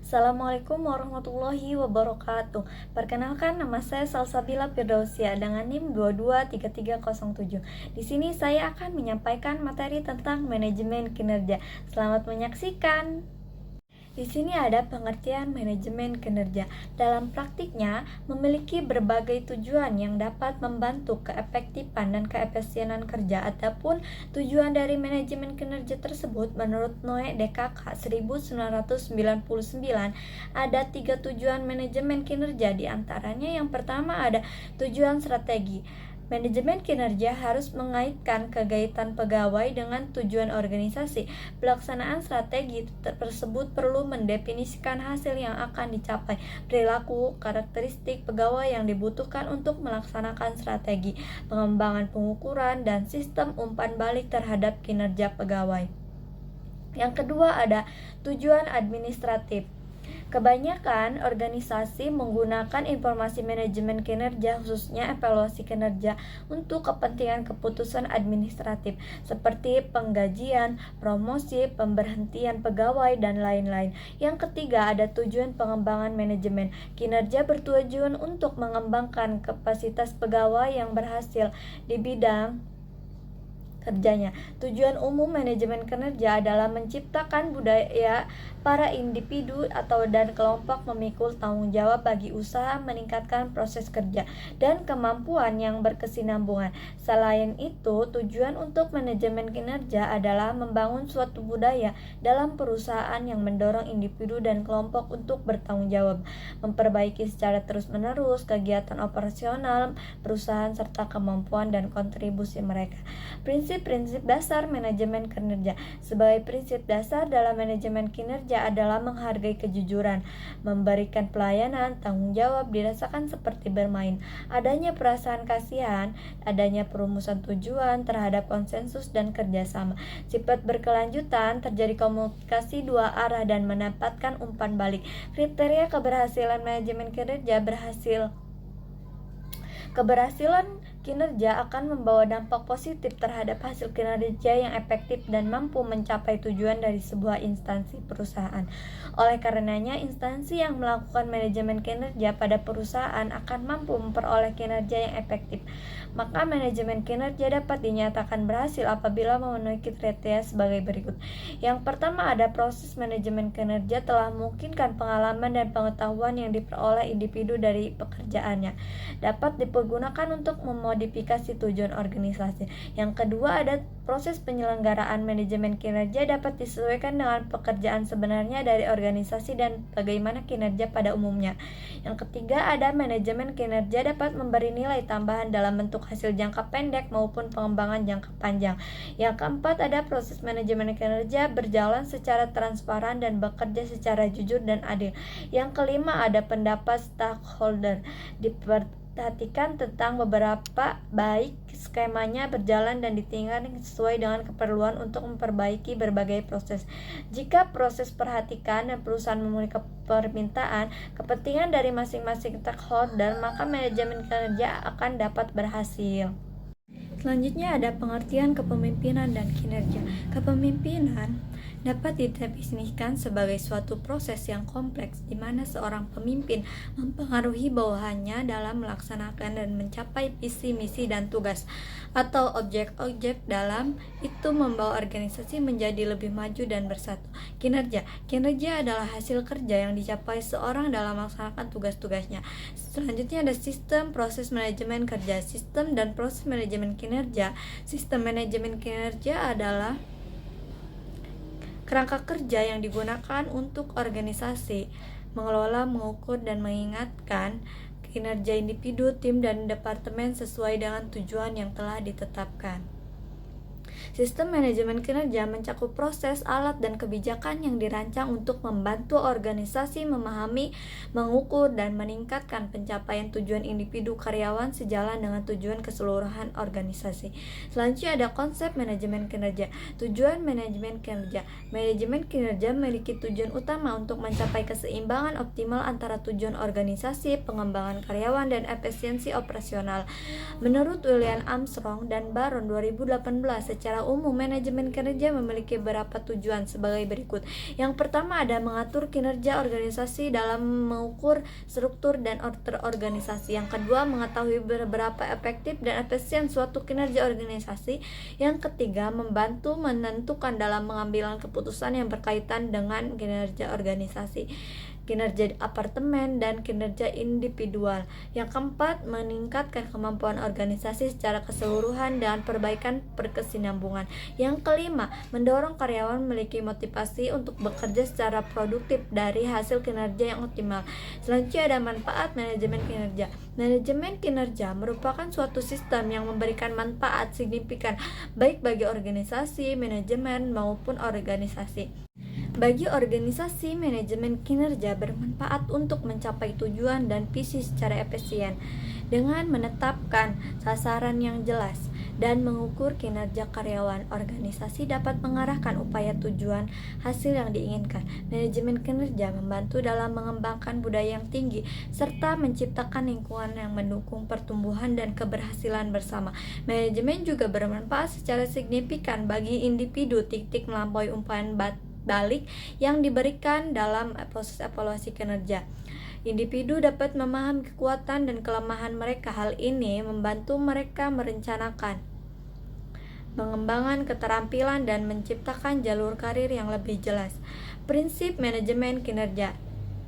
Assalamualaikum warahmatullahi wabarakatuh. Perkenalkan, nama saya Salsabila Firdausia dengan NIM 223307. Di sini saya akan menyampaikan materi tentang manajemen kinerja. Selamat menyaksikan. Di sini ada pengertian manajemen kinerja. Dalam praktiknya, memiliki berbagai tujuan yang dapat membantu keefektifan dan keefisienan kerja. Adapun tujuan dari manajemen kinerja tersebut menurut Noe DKK 1999 ada 3 tujuan manajemen kinerja. Di antaranya yang pertama ada tujuan strategi. Manajemen kinerja harus mengaitkan kegaitan pegawai dengan tujuan organisasi. Pelaksanaan strategi tersebut perlu mendefinisikan hasil yang akan dicapai, perilaku, karakteristik pegawai yang dibutuhkan untuk melaksanakan strategi, pengembangan pengukuran, dan sistem umpan balik terhadap kinerja pegawai. Yang kedua ada tujuan administratif. Kebanyakan organisasi menggunakan informasi manajemen kinerja, khususnya evaluasi kinerja, untuk kepentingan keputusan administratif seperti penggajian, promosi, pemberhentian pegawai, dan lain-lain. Yang ketiga ada tujuan pengembangan manajemen kinerja bertujuan untuk mengembangkan kapasitas pegawai yang berhasil di bidang kerjanya. Tujuan umum manajemen kinerja adalah menciptakan budaya para individu dan kelompok memikul tanggung jawab bagi usaha, meningkatkan proses kerja dan kemampuan yang berkesinambungan. Selain itu, tujuan untuk manajemen kinerja adalah membangun suatu budaya dalam perusahaan yang mendorong individu dan kelompok untuk bertanggung jawab, memperbaiki secara terus-menerus kegiatan operasional perusahaan serta kemampuan dan kontribusi mereka. Prinsip-prinsip dasar manajemen kinerja. Sebagai prinsip dasar dalam manajemen kinerja adalah menghargai kejujuran, memberikan pelayanan, tanggung jawab dirasakan seperti bermain, adanya perasaan kasihan, adanya perumusan tujuan terhadap konsensus dan kerjasama, sifat berkelanjutan, terjadi komunikasi dua arah dan mendapatkan umpan balik. Kriteria keberhasilan manajemen kinerja Keberhasilan kinerja akan membawa dampak positif terhadap hasil kinerja yang efektif dan mampu mencapai tujuan dari sebuah instansi perusahaan. Oleh karenanya, instansi yang melakukan manajemen kinerja pada perusahaan akan mampu memperoleh kinerja yang efektif. Maka manajemen kinerja dapat dinyatakan berhasil apabila memenuhi kriteria sebagai berikut. Yang pertama ada proses manajemen kinerja telah memungkinkan pengalaman dan pengetahuan yang diperoleh individu dari pekerjaannya dapat dipergunakan untuk memodifikasi tujuan organisasi. Yang kedua ada proses penyelenggaraan manajemen kinerja dapat disesuaikan dengan pekerjaan sebenarnya dari organisasi dan bagaimana kinerja pada umumnya. Yang ketiga ada manajemen kinerja dapat memberi nilai tambahan dalam bentuk hasil jangka pendek maupun pengembangan jangka panjang. Yang keempat ada proses manajemen kinerja berjalan secara transparan dan bekerja secara jujur dan adil. Yang kelima ada pendapat stakeholder. Perhatikan tentang beberapa baik skemanya berjalan dan ditingkatkan sesuai dengan keperluan untuk memperbaiki berbagai proses. Jika proses perhatikan dan perusahaan memenuhi permintaan kepentingan dari masing-masing stakeholder, maka manajemen kinerja akan dapat berhasil. Selanjutnya ada pengertian kepemimpinan dan kinerja. Kepemimpinan dapat didefinisikan sebagai suatu proses yang kompleks di mana seorang pemimpin mempengaruhi bawahannya dalam melaksanakan dan mencapai visi, misi, dan tugas atau objek-objek dalam itu membawa organisasi menjadi lebih maju dan bersatu. Kinerja adalah hasil kerja yang dicapai seorang dalam melaksanakan tugas-tugasnya. Selanjutnya ada sistem proses manajemen kerja. Sistem dan proses manajemen kinerja. Sistem manajemen kinerja adalah kerangka kerja yang digunakan untuk organisasi mengelola, mengukur, dan mengingatkan kinerja individu, tim, dan departemen sesuai dengan tujuan yang telah ditetapkan. Sistem manajemen kinerja mencakup proses, alat, dan kebijakan yang dirancang untuk membantu organisasi memahami, mengukur, dan meningkatkan pencapaian tujuan individu karyawan sejalan dengan tujuan keseluruhan organisasi. Selanjutnya ada konsep manajemen kinerja. Tujuan manajemen kinerja. Manajemen kinerja memiliki tujuan utama untuk mencapai keseimbangan optimal antara tujuan organisasi, pengembangan karyawan, dan efisiensi operasional. Menurut William Armstrong dan Baron 2018, secara Secara umum, manajemen kinerja memiliki beberapa tujuan sebagai berikut. Yang pertama ada mengatur kinerja organisasi dalam mengukur struktur dan terorganisasi. Yang kedua, mengetahui beberapa efektif dan efisien suatu kinerja organisasi. Yang ketiga, membantu menentukan dalam mengambil keputusan yang berkaitan dengan kinerja organisasi, kinerja departemen, dan kinerja individual. Yang keempat, meningkatkan kemampuan organisasi secara keseluruhan dan perbaikan berkesinambungan. Yang kelima, mendorong karyawan memiliki motivasi untuk bekerja secara produktif dari hasil kinerja yang optimal. Selanjutnya ada manfaat manajemen kinerja. Manajemen kinerja merupakan suatu sistem yang memberikan manfaat signifikan baik bagi organisasi, manajemen, maupun organisasi. Bagi organisasi, manajemen kinerja bermanfaat untuk mencapai tujuan dan visi secara efisien dengan menetapkan sasaran yang jelas dan mengukur kinerja karyawan. Organisasi dapat mengarahkan upaya tujuan hasil yang diinginkan. Manajemen kinerja membantu dalam mengembangkan budaya yang tinggi serta menciptakan lingkungan yang mendukung pertumbuhan dan keberhasilan bersama. Manajemen juga bermanfaat secara signifikan bagi individu melampaui umpan balik yang diberikan dalam proses evaluasi kinerja. Individu dapat memahami kekuatan dan kelemahan mereka. Hal ini membantu mereka merencanakan, mengembangkan keterampilan, dan menciptakan jalur karir yang lebih jelas. Prinsip manajemen kinerja.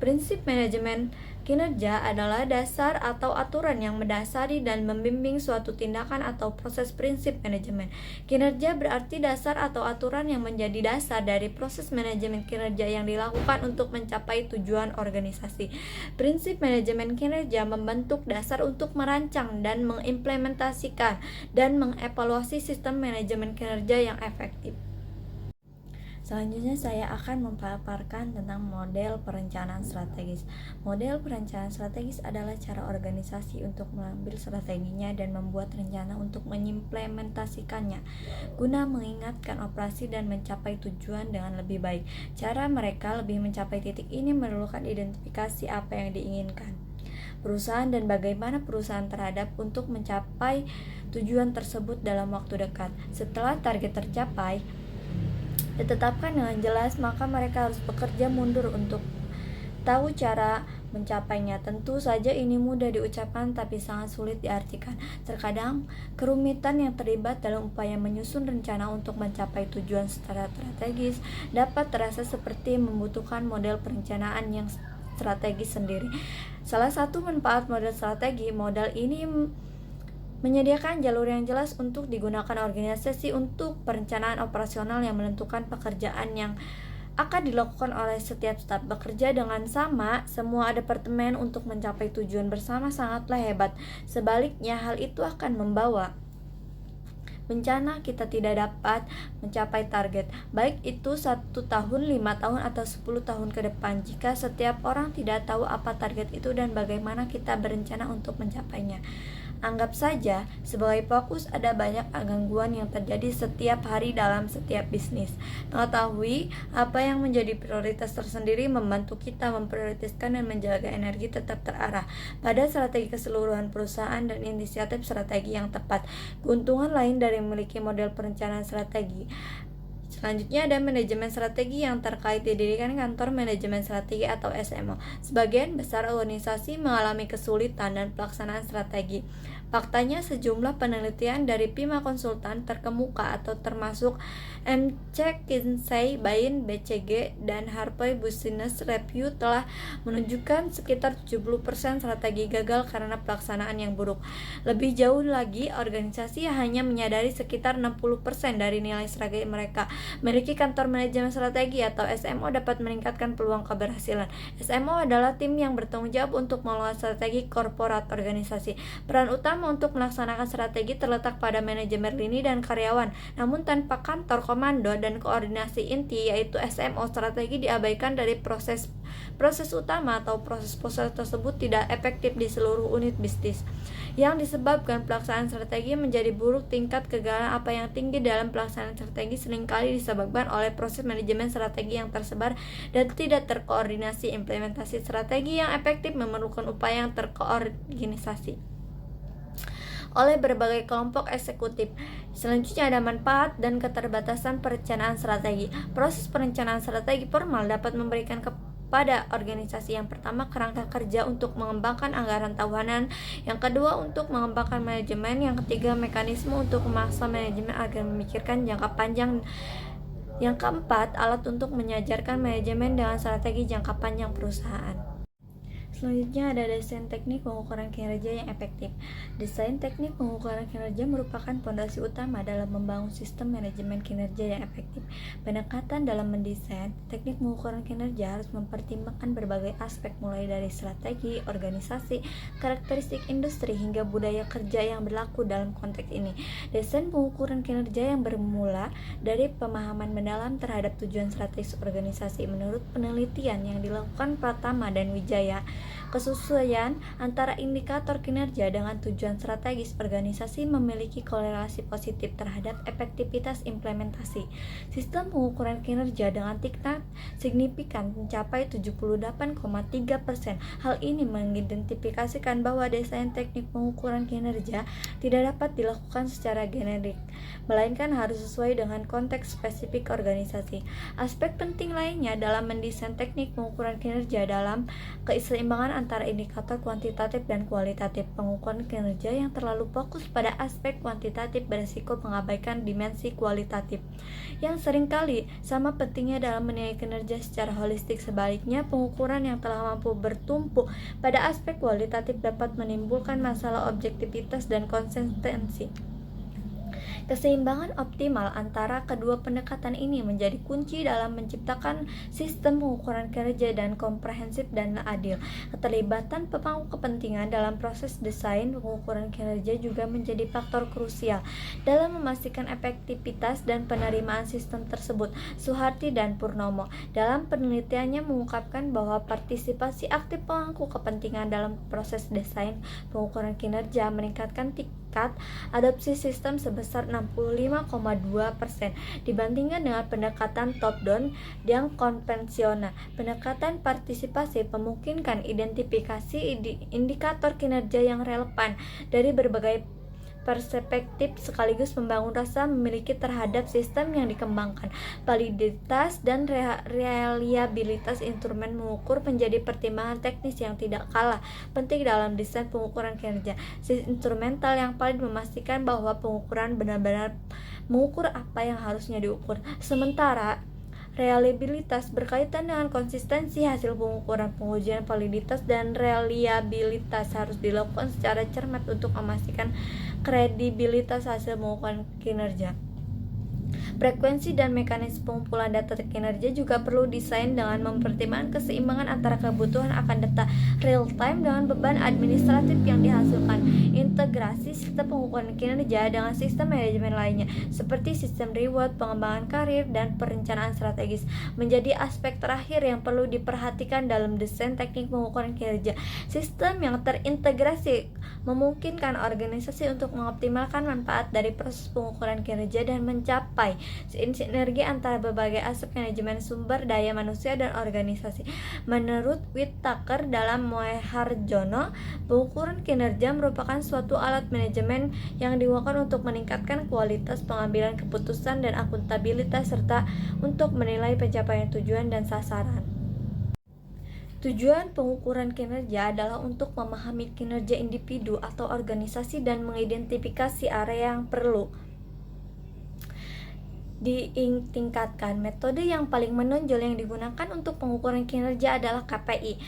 Prinsip manajemen kinerja adalah dasar atau aturan yang mendasari dan membimbing suatu tindakan atau proses. Prinsip manajemen kinerja berarti dasar atau aturan yang menjadi dasar dari proses manajemen kinerja yang dilakukan untuk mencapai tujuan organisasi. Prinsip manajemen kinerja membentuk dasar untuk merancang dan mengimplementasikan dan mengevaluasi sistem manajemen kinerja yang efektif. Selanjutnya saya akan memaparkan tentang model perencanaan strategis. Model perencanaan strategis adalah cara organisasi untuk mengambil strateginya dan membuat rencana untuk mengimplementasikannya guna mengingatkan operasi dan mencapai tujuan dengan lebih baik. Cara mereka lebih mencapai titik ini memerlukan identifikasi apa yang diinginkan perusahaan dan bagaimana perusahaan terhadap untuk mencapai tujuan tersebut dalam waktu dekat. Setelah target tercapai ditetapkan dengan jelas, maka mereka harus bekerja mundur untuk tahu cara mencapainya. Tentu saja ini mudah diucapkan tapi sangat sulit diartikan. Terkadang kerumitan yang terlibat dalam upaya menyusun rencana untuk mencapai tujuan secara strategis dapat terasa seperti membutuhkan model perencanaan yang strategis sendiri. Salah satu manfaat model strategi, model ini menyediakan jalur yang jelas untuk digunakan organisasi untuk perencanaan operasional yang menentukan pekerjaan yang akan dilakukan oleh setiap staf. Bekerja dengan sama semua departemen untuk mencapai tujuan bersama sangatlah hebat. Sebaliknya, hal itu akan membawa bencana kita tidak dapat mencapai target, baik itu 1 tahun, 5 tahun, atau 10 tahun ke depan. Jika setiap orang tidak tahu apa target itu dan bagaimana kita berencana untuk mencapainya. Anggap saja sebagai fokus ada banyak gangguan yang terjadi setiap hari dalam setiap bisnis. Mengetahui apa yang menjadi prioritas tersendiri membantu kita memprioritaskan dan menjaga energi tetap terarah pada strategi keseluruhan perusahaan dan inisiatif strategi yang tepat. Keuntungan lain dari memiliki model perencanaan strategi. Selanjutnya ada manajemen strategi yang terkait didirikan kantor manajemen strategi atau SMO. Sebagian besar organisasi mengalami kesulitan dan pelaksanaan strategi. Faktanya sejumlah penelitian dari Pima Konsultan terkemuka atau termasuk McKinsey, Bain, BCG, dan Harvard Business Review telah menunjukkan sekitar 70% strategi gagal karena pelaksanaan yang buruk. Lebih jauh lagi, organisasi hanya menyadari sekitar 60% dari nilai strategi mereka. Memiliki kantor manajemen strategi atau SMO dapat meningkatkan peluang keberhasilan. SMO adalah tim yang bertanggung jawab untuk mengelola strategi korporat organisasi. Peran utama untuk melaksanakan strategi terletak pada manajemen lini dan karyawan. Namun tanpa kantor komando dan koordinasi inti yaitu SMO, strategi diabaikan dari proses utama atau proses tersebut tidak efektif di seluruh unit bisnis. Yang disebabkan pelaksanaan strategi menjadi buruk. Tingkat kegagalan apa yang tinggi dalam pelaksanaan strategi seringkali disebabkan oleh proses manajemen strategi yang tersebar dan tidak terkoordinasi. Implementasi strategi yang efektif memerlukan upaya yang terkoordinasi. oleh berbagai kelompok eksekutif. Selanjutnya ada manfaat dan keterbatasan perencanaan strategi. Proses perencanaan strategi formal dapat memberikan pada organisasi yang pertama kerangka kerja untuk mengembangkan anggaran tahunan, yang kedua untuk mengembangkan manajemen, yang ketiga mekanisme untuk memaksa manajemen agar memikirkan jangka panjang, yang keempat alat untuk menyajarkan manajemen dengan strategi jangka panjang perusahaan. Selanjutnya ada desain teknik pengukuran kinerja yang efektif. Desain teknik pengukuran kinerja merupakan fondasi utama dalam membangun sistem manajemen kinerja yang efektif. Pendekatan dalam mendesain teknik pengukuran kinerja harus mempertimbangkan berbagai aspek mulai dari strategi, organisasi, karakteristik industri, hingga budaya kerja yang berlaku dalam konteks ini. Desain pengukuran kinerja yang bermula dari pemahaman mendalam terhadap tujuan strategis organisasi. Menurut penelitian yang dilakukan Pratama dan Wijaya, kesesuaian antara indikator kinerja dengan tujuan strategis organisasi memiliki korelasi positif terhadap efektivitas implementasi. Sistem pengukuran kinerja dengan tingkat signifikan mencapai 78,3%. Hal ini mengidentifikasikan bahwa desain teknik pengukuran kinerja tidak dapat dilakukan secara generik, melainkan harus sesuai dengan konteks spesifik organisasi. Aspek penting lainnya dalam mendesain teknik pengukuran kinerja dalam keseimbangan antara indikator kuantitatif dan kualitatif. Pengukuran kinerja yang terlalu fokus pada aspek kuantitatif berisiko mengabaikan dimensi kualitatif, yang seringkali sama pentingnya dalam menilai kinerja secara holistik. Sebaliknya, pengukuran yang telah mampu bertumpu pada aspek kualitatif dapat menimbulkan masalah objektivitas dan konsistensi. Keseimbangan optimal antara kedua pendekatan ini menjadi kunci dalam menciptakan sistem pengukuran kinerja dan komprehensif dan adil. Keterlibatan pemangku kepentingan dalam proses desain pengukuran kinerja juga menjadi faktor krusial dalam memastikan efektivitas dan penerimaan sistem tersebut. Suharti dan Purnomo dalam penelitiannya mengungkapkan bahwa partisipasi aktif pemangku kepentingan dalam proses desain pengukuran kinerja meningkatkan tingkat adopsi sistem sebesar 65,2% dibandingkan dengan pendekatan top-down yang konvensional. Pendekatan partisipasi memungkinkan identifikasi indikator kinerja yang relevan dari berbagai perspektif sekaligus membangun rasa memiliki terhadap sistem yang dikembangkan. Validitas dan reliabilitas instrumen mengukur menjadi pertimbangan teknis yang tidak kalah penting dalam desain pengukuran kinerja. Instrumental yang paling memastikan bahwa pengukuran benar-benar mengukur apa yang harusnya diukur. Sementara reliabilitas berkaitan dengan konsistensi hasil pengukuran. Pengujian validitas dan reliabilitas harus dilakukan secara cermat untuk memastikan kredibilitas hasil pengukuran kinerja. Frekuensi dan mekanisme pengumpulan data kinerja juga perlu desain dengan mempertimbangkan keseimbangan antara kebutuhan akan data real time dengan beban administratif yang dihasilkan. Integrasi sistem pengukuran kinerja dengan sistem manajemen lainnya seperti sistem reward, pengembangan karir, dan perencanaan strategis menjadi aspek terakhir yang perlu diperhatikan dalam desain teknik pengukuran kinerja. Sistem yang terintegrasi memungkinkan organisasi untuk mengoptimalkan manfaat dari proses pengukuran kinerja dan mencapai sinergi antara berbagai aspek manajemen sumber daya manusia dan organisasi. Menurut Whittaker dalam Moeharjono, pengukuran kinerja merupakan suatu alat manajemen yang digunakan untuk meningkatkan kualitas pengambilan keputusan dan akuntabilitas serta untuk menilai pencapaian tujuan dan sasaran. Tujuan pengukuran kinerja adalah untuk memahami kinerja individu atau organisasi dan mengidentifikasi area yang perlu ditingkatkan. Metode yang paling menonjol yang digunakan untuk pengukuran kinerja adalah KPI,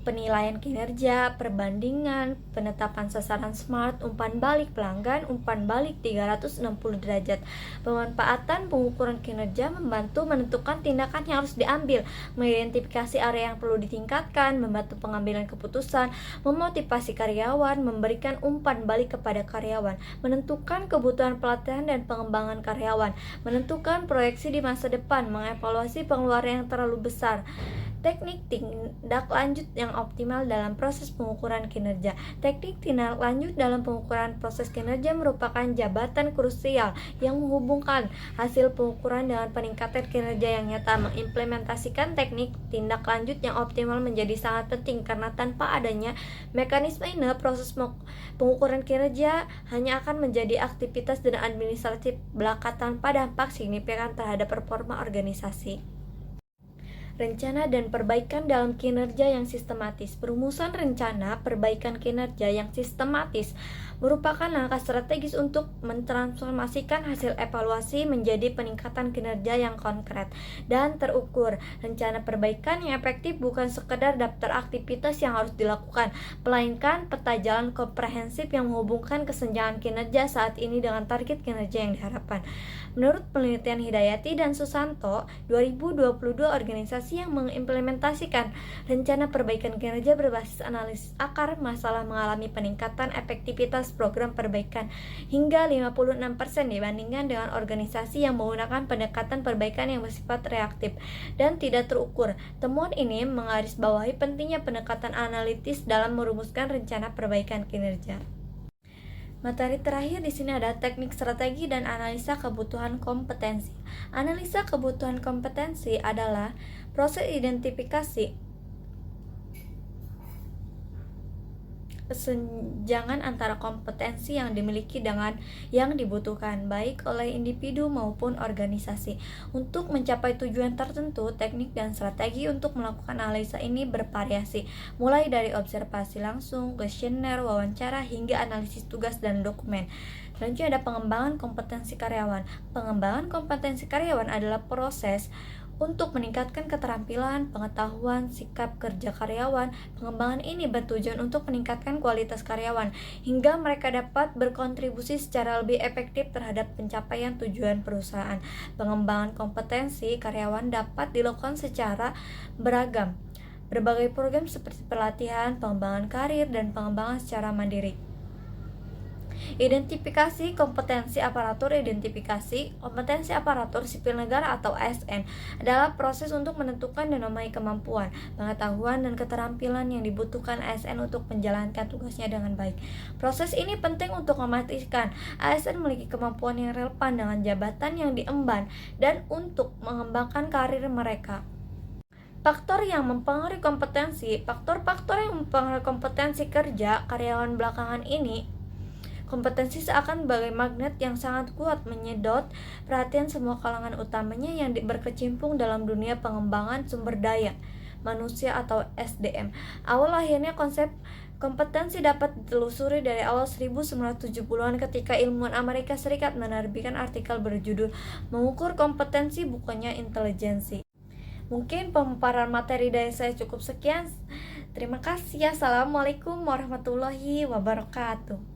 penilaian kinerja, perbandingan, penetapan sasaran SMART, umpan balik pelanggan, umpan balik 360 derajat. Pemanfaatan pengukuran kinerja membantu menentukan tindakan yang harus diambil, mengidentifikasi area yang perlu ditingkatkan, membantu pengambilan keputusan, memotivasi karyawan, memberikan umpan balik kepada karyawan, menentukan kebutuhan pelatihan dan pengembangan karyawan, menentukan proyeksi di masa depan, mengevaluasi pengeluaran yang terlalu besar, Teknik tindak lanjut yang optimal dalam proses pengukuran kinerja. Teknik tindak lanjut dalam pengukuran proses kinerja merupakan jabatan krusial yang menghubungkan hasil pengukuran dengan peningkatan kinerja yang nyata. Mengimplementasikan teknik tindak lanjut yang optimal menjadi sangat penting karena tanpa adanya mekanisme ini, proses pengukuran kinerja hanya akan menjadi aktivitas dan administratif belaka tanpa dampak signifikan terhadap performa organisasi. Rencana dan perbaikan dalam kinerja yang sistematis. Perumusan rencana perbaikan kinerja yang sistematis merupakan langkah strategis untuk mentransformasikan hasil evaluasi menjadi peningkatan kinerja yang konkret dan terukur. Rencana perbaikan yang efektif bukan sekedar daftar aktivitas yang harus dilakukan, melainkan peta jalan komprehensif yang menghubungkan kesenjangan kinerja saat ini dengan target kinerja yang diharapkan. Menurut penelitian Hidayati dan Susanto, 2022 organisasi yang mengimplementasikan rencana perbaikan kinerja berbasis analisis akar masalah mengalami peningkatan efektivitas program perbaikan hingga 56% dibandingkan dengan organisasi yang menggunakan pendekatan perbaikan yang bersifat reaktif dan tidak terukur. Temuan ini menggarisbawahi pentingnya pendekatan analitis dalam merumuskan rencana perbaikan kinerja. Materi terakhir di sini ada teknik strategi dan analisa kebutuhan kompetensi. Analisa kebutuhan kompetensi adalah proses identifikasi kesenjangan antara kompetensi yang dimiliki dengan yang dibutuhkan baik oleh individu maupun organisasi. Untuk mencapai tujuan tertentu, teknik dan strategi untuk melakukan analisa ini bervariasi, mulai dari observasi langsung, kuesioner, wawancara, hingga analisis tugas dan dokumen. Selanjutnya ada pengembangan kompetensi karyawan. Pengembangan kompetensi karyawan adalah proses untuk meningkatkan keterampilan, pengetahuan, sikap kerja karyawan. Pengembangan ini bertujuan untuk meningkatkan kualitas karyawan hingga mereka dapat berkontribusi secara lebih efektif terhadap pencapaian tujuan perusahaan. Pengembangan kompetensi karyawan dapat dilakukan secara beragam. Berbagai program seperti pelatihan, pengembangan karir, dan pengembangan secara mandiri. Identifikasi kompetensi aparatur. Identifikasi kompetensi aparatur sipil negara atau ASN adalah proses untuk menentukan dan memahami kemampuan, pengetahuan, dan keterampilan yang dibutuhkan ASN untuk menjalankan tugasnya dengan baik. Proses ini penting untuk memastikan ASN memiliki kemampuan yang relevan dengan jabatan yang diemban dan untuk mengembangkan karir mereka. Faktor yang mempengaruhi kompetensi. Faktor-faktor yang mempengaruhi kompetensi kerja karyawan belakangan ini, kompetensi seakan sebagai magnet yang sangat kuat menyedot perhatian semua kalangan, utamanya yang berkecimpung dalam dunia pengembangan sumber daya manusia atau SDM. Awal lahirnya konsep kompetensi dapat ditelusuri dari awal 1970-an ketika ilmuwan Amerika Serikat menerbitkan artikel berjudul "Mengukur Kompetensi Bukannya Intelijensi". Mungkin pemaparan materi dari saya cukup sekian. Terima kasih. Assalamualaikum warahmatullahi wabarakatuh.